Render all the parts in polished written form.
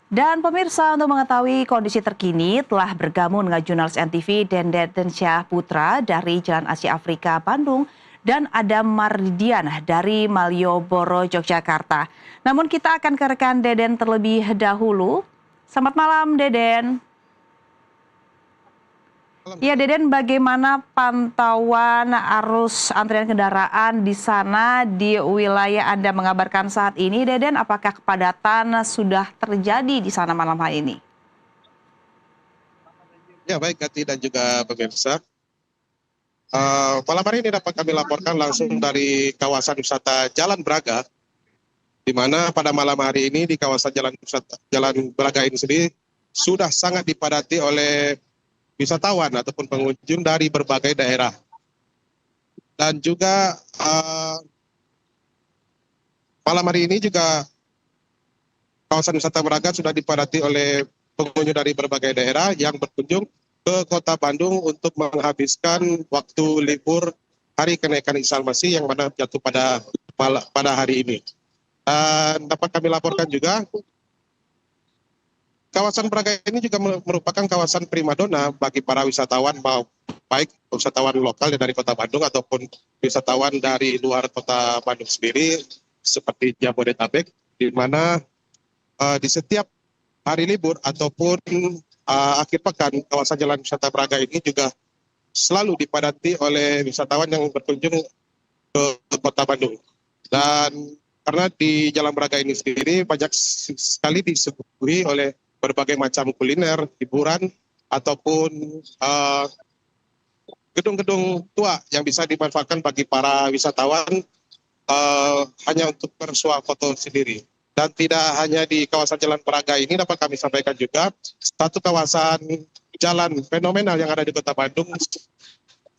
Dan pemirsa, untuk mengetahui kondisi terkini telah bergabung dengan jurnalis NTV Denden Syah Putra dari Jalan Asia Afrika Bandung dan Adam Mardian dari Malioboro Yogyakarta. Namun kita akan ke rekan Deden terlebih dahulu. Selamat malam Deden. Malam, Ya Kati. Deden, bagaimana pantauan arus antrian kendaraan di sana di wilayah Anda mengabarkan saat ini Deden? Apakah kepadatan sudah terjadi di sana malam hari ini? Ya, baik, Kati dan juga pemirsa. Malam hari ini dapat kami laporkan langsung dari kawasan wisata Jalan Braga, di mana pada malam hari ini di kawasan Jalan Braga ini sendiri sudah sangat dipadati oleh wisatawan ataupun pengunjung dari berbagai daerah. Dan juga malam hari ini juga kawasan wisata Braga sudah dipadati oleh pengunjung dari berbagai daerah yang berkunjung ke kota Bandung untuk menghabiskan waktu libur hari kenaikan Isa Al-Masih yang mana jatuh pada hari ini. Dan dapat kami laporkan juga, kawasan Braga ini juga merupakan kawasan primadona bagi para wisatawan, baik wisatawan lokal dari kota Bandung ataupun wisatawan dari luar kota Bandung sendiri, seperti Jabodetabek, di mana di setiap hari libur ataupun akhir pekan, kawasan Jalan Wisata Braga ini juga selalu dipadati oleh wisatawan yang berkunjung ke kota Bandung. Dan karena di Jalan Braga ini sendiri banyak sekali disuguhi oleh berbagai macam kuliner, hiburan, ataupun gedung-gedung tua yang bisa dimanfaatkan bagi para wisatawan hanya untuk bersuah foto sendiri. Dan tidak hanya di kawasan Jalan Braga ini, dapat kami sampaikan juga satu kawasan jalan fenomenal yang ada di kota Bandung,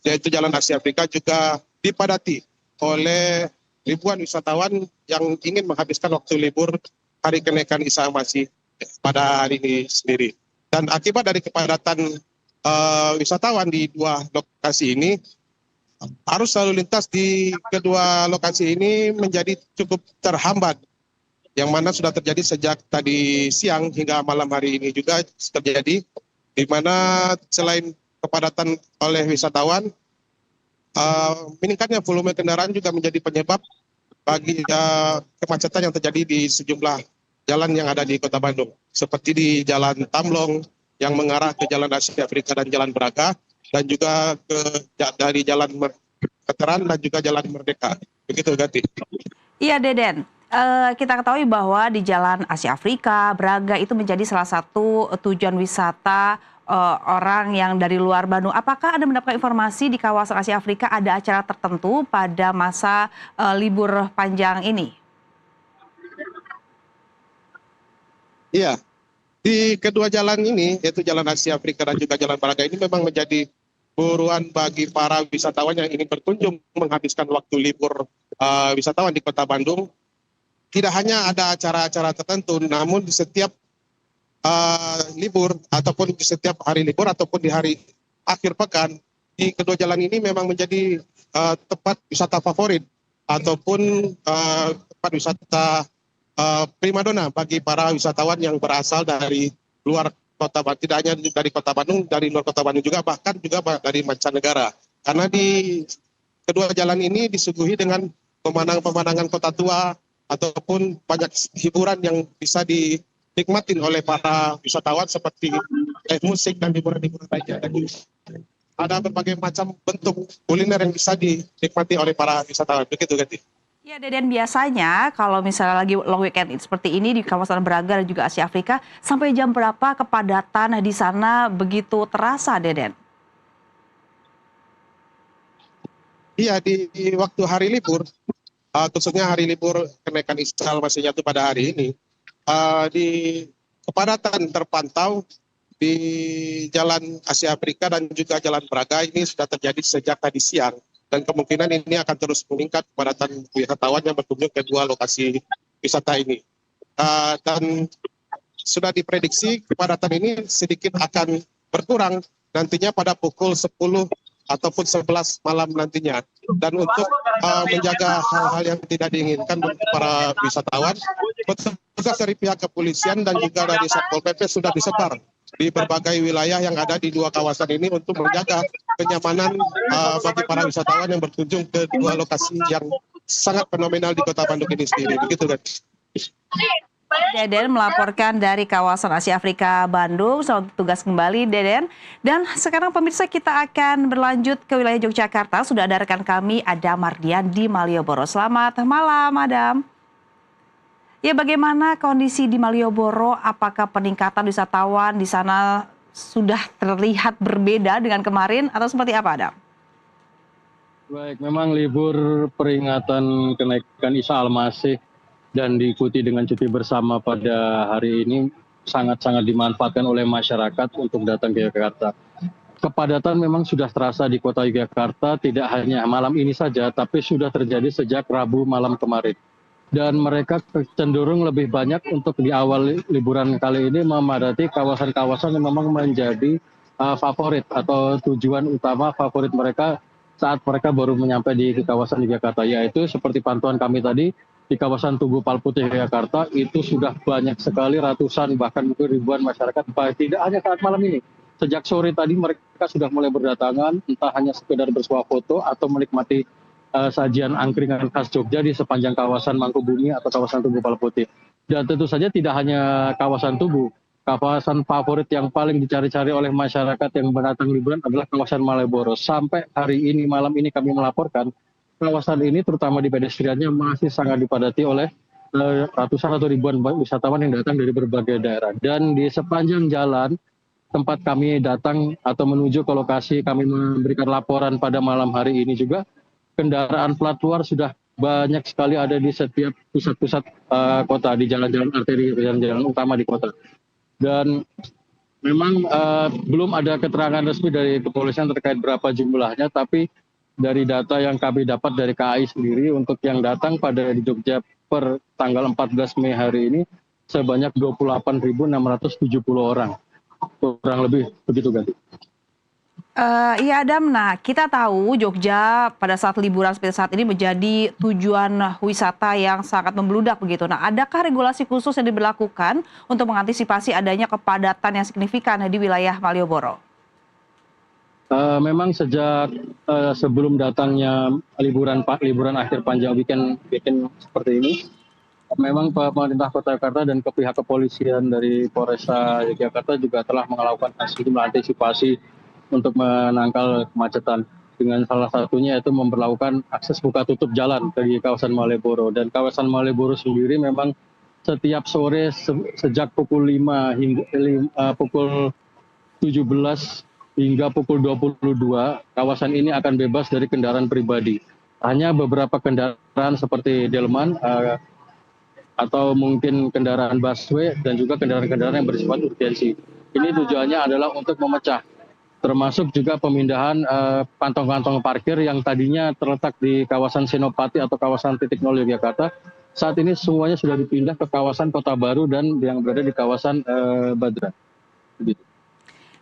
yaitu Jalan Asia Afrika, juga dipadati oleh ribuan wisatawan yang ingin menghabiskan waktu libur hari kenaikan Isa Masih pada hari ini sendiri. Dan akibat dari kepadatan wisatawan di dua lokasi ini, arus lalu lintas di kedua lokasi ini menjadi cukup terhambat, yang mana sudah terjadi sejak tadi siang hingga malam hari ini juga terjadi, di mana selain kepadatan oleh wisatawan, meningkatnya volume kendaraan juga menjadi penyebab bagi kemacetan yang terjadi di sejumlah jalan yang ada di kota Bandung, seperti di Jalan Tamlong yang mengarah ke Jalan Asia Afrika dan Jalan Braga, dan juga dari Jalan Veteran dan juga Jalan Merdeka. Begitu, Gati. Iya Deden, kita ketahui bahwa di Jalan Asia Afrika, Braga itu menjadi salah satu tujuan wisata orang yang dari luar Bandung. Apakah Anda mendapatkan informasi di kawasan Asia Afrika ada acara tertentu pada masa libur panjang ini? Iya, di kedua jalan ini, yaitu Jalan Asia Afrika dan juga Jalan Braga ini memang menjadi buruan bagi para wisatawan yang ingin berkunjung menghabiskan waktu libur wisatawan di kota Bandung. Tidak hanya ada acara-acara tertentu, namun di setiap libur ataupun di setiap hari libur ataupun di hari akhir pekan, di kedua jalan ini memang menjadi tempat wisata favorit ataupun tempat wisata primadona bagi para wisatawan yang berasal dari luar kota Bandung, tidak hanya dari kota Bandung, dari luar kota Bandung juga, bahkan juga dari mancanegara. Karena di kedua jalan ini disuguhi dengan pemandangan-pemandangan kota tua ataupun banyak hiburan yang bisa dinikmatin oleh para wisatawan, seperti live musik dan hiburan-hiburan lainnya. Dan ada berbagai macam bentuk kuliner yang bisa dinikmati oleh para wisatawan. Begitu, Gati. Ya Deden, biasanya kalau misalnya lagi long weekend seperti ini di kawasan Braga dan juga Asia Afrika, sampai jam berapa kepadatan di sana begitu terasa Deden? Iya, di waktu hari libur, khususnya hari libur kenaikan Isa Al-Masih jatuh pada hari ini, di kepadatan terpantau di Jalan Asia Afrika dan juga Jalan Braga ini sudah terjadi sejak tadi siang, dan kemungkinan ini akan terus meningkat kepadatan wisatawan yang berkunjung ke dua lokasi wisata ini. Dan sudah diprediksi kepadatan ini sedikit akan berkurang nantinya pada pukul 10 ataupun 11 malam nantinya. Dan untuk menjaga hal-hal yang tidak diinginkan bagi para wisatawan, petugas dari pihak kepolisian dan juga dari Satpol PP sudah disebar di berbagai wilayah yang ada di dua kawasan ini untuk menjaga kenyamanan bagi para wisatawan yang berkunjung ke dua lokasi yang sangat fenomenal di Kota Bandung ini sendiri. Begitu kan? Deden melaporkan dari kawasan Asia Afrika Bandung. Selamat bertugas kembali, Deden. Dan sekarang pemirsa, kita akan berlanjut ke wilayah Yogyakarta. Sudah ada rekan kami, Adam Mardian di Malioboro. Selamat malam, Adam. Ya, bagaimana kondisi di Malioboro? Apakah peningkatan wisatawan di sana sudah terlihat berbeda dengan kemarin atau seperti apa, Adam? Baik, memang libur peringatan kenaikan Isa Al-Masih dan diikuti dengan cuti bersama pada hari ini sangat-sangat dimanfaatkan oleh masyarakat untuk datang ke Yogyakarta. Kepadatan memang sudah terasa di kota Yogyakarta, tidak hanya malam ini saja, tapi sudah terjadi sejak Rabu malam kemarin. Dan mereka cenderung lebih banyak untuk di awal liburan kali ini memadati kawasan-kawasan yang memang menjadi favorit atau tujuan utama favorit mereka saat mereka baru menyampai di kawasan Yogyakarta, yaitu seperti pantauan kami tadi, di kawasan Tugu Palputih Jakarta itu sudah banyak sekali ratusan bahkan mungkin ribuan masyarakat, tidak hanya saat malam ini. Sejak sore tadi mereka sudah mulai berdatangan, entah hanya sekedar bersuah foto atau menikmati sajian angkringan khas Jogja di sepanjang kawasan Mangkubumi atau kawasan Tugu Palputih. Dan tentu saja tidak hanya kawasan Tugu, kawasan favorit yang paling dicari-cari oleh masyarakat yang datang liburan adalah kawasan Malioboro. Sampai hari ini, malam ini kami melaporkan, kawasan ini terutama di pedestriannya masih sangat dipadati oleh ratusan atau ribuan wisatawan yang datang dari berbagai daerah. Dan di sepanjang jalan tempat kami datang atau menuju ke lokasi kami memberikan laporan pada malam hari ini juga, kendaraan plat luar sudah banyak sekali ada di setiap pusat-pusat kota, di jalan-jalan arteri, jalan-jalan utama di kota. Dan memang belum ada keterangan resmi dari kepolisian terkait berapa jumlahnya, tapi dari data yang kami dapat dari KAI sendiri, untuk yang datang pada di Jogja per tanggal 14 Mei hari ini sebanyak 28.670 orang. Kurang lebih begitu, Ganti. Iya, Adam. Nah, kita tahu Jogja pada saat liburan seperti saat ini menjadi tujuan wisata yang sangat membludak begitu. Nah, adakah regulasi khusus yang diberlakukan untuk mengantisipasi adanya kepadatan yang signifikan di wilayah Malioboro? Memang sejak sebelum datangnya liburan akhir panjang weekend seperti ini, memang pemerintah Kota Yogyakarta dan pihak kepolisian dari Polresta Yogyakarta juga telah melakukan sejumlah antisipasi untuk menangkal kemacetan. Dengan salah satunya yaitu memperlakukan akses buka tutup jalan di kawasan Malioboro. Dan kawasan Malioboro sendiri memang setiap sore sejak pukul 5 hingga pukul 17 hingga pukul 22, kawasan ini akan bebas dari kendaraan pribadi. Hanya beberapa kendaraan seperti delman atau mungkin kendaraan busway dan juga kendaraan-kendaraan yang bersifat urgensi. Ini tujuannya adalah untuk memecah, termasuk juga pemindahan kantong-kantong parkir yang tadinya terletak di kawasan Senopati atau kawasan titik nol Yogyakarta. Saat ini semuanya sudah dipindah ke kawasan Kota Baru dan yang berada di kawasan Badran. Begitu.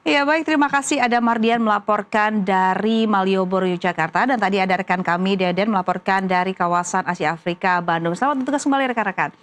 Ya, baik, terima kasih Adam Mardian melaporkan dari Malioboro, Yogyakarta. Dan tadi ada rekan kami, Deden, melaporkan dari kawasan Asia Afrika Bandung. Selamat bertugas kembali rekan-rekan.